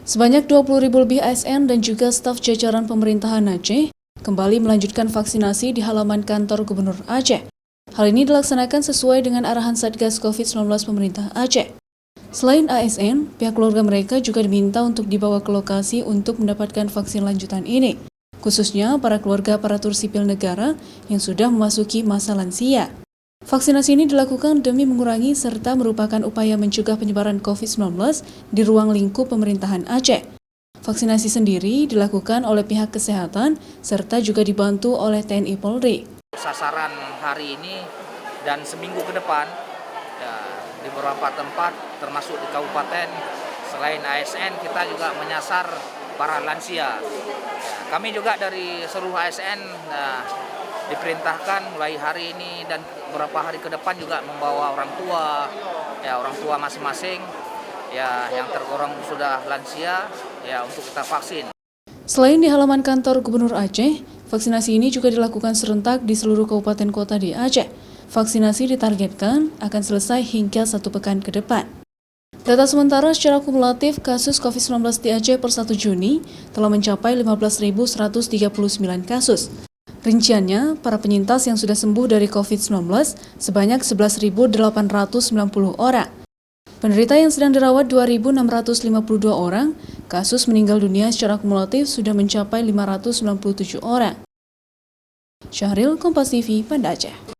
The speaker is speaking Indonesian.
Sebanyak 20.000 lebih ASN dan juga staf jajaran pemerintahan Aceh kembali melanjutkan vaksinasi di halaman kantor Gubernur Aceh. Hal ini dilaksanakan sesuai dengan arahan Satgas COVID-19 pemerintah Aceh. Selain ASN, pihak keluarga mereka juga diminta untuk dibawa ke lokasi untuk mendapatkan vaksin lanjutan ini, khususnya para keluarga aparatur sipil negara yang sudah memasuki masa lansia. Vaksinasi ini dilakukan demi mengurangi serta merupakan upaya mencegah penyebaran COVID-19 di ruang lingkup pemerintahan Aceh. Vaksinasi sendiri dilakukan oleh pihak kesehatan serta juga dibantu oleh TNI Polri. Sasaran hari ini dan seminggu ke depan ya, di beberapa tempat termasuk di kabupaten, selain ASN kita juga menyasar para lansia. Kami juga dari seluruh ASN diperintahkan mulai hari ini dan beberapa hari ke depan juga membawa orang tua masing-masing ya yang tergolong sudah lansia ya untuk kita vaksin. Selain di halaman kantor Gubernur Aceh, vaksinasi ini juga dilakukan serentak di seluruh kabupaten kota di Aceh. Vaksinasi ditargetkan akan selesai hingga 1 pekan ke depan. Data sementara secara kumulatif kasus COVID-19 di Aceh per 1 Juni telah mencapai 15.139 kasus. Rinciannya, para penyintas yang sudah sembuh dari COVID-19 sebanyak 11.890 orang. Penderita yang sedang dirawat 2.652 orang, kasus meninggal dunia secara kumulatif sudah mencapai 597 orang. Syahril, Kompas TV, Banda Aceh.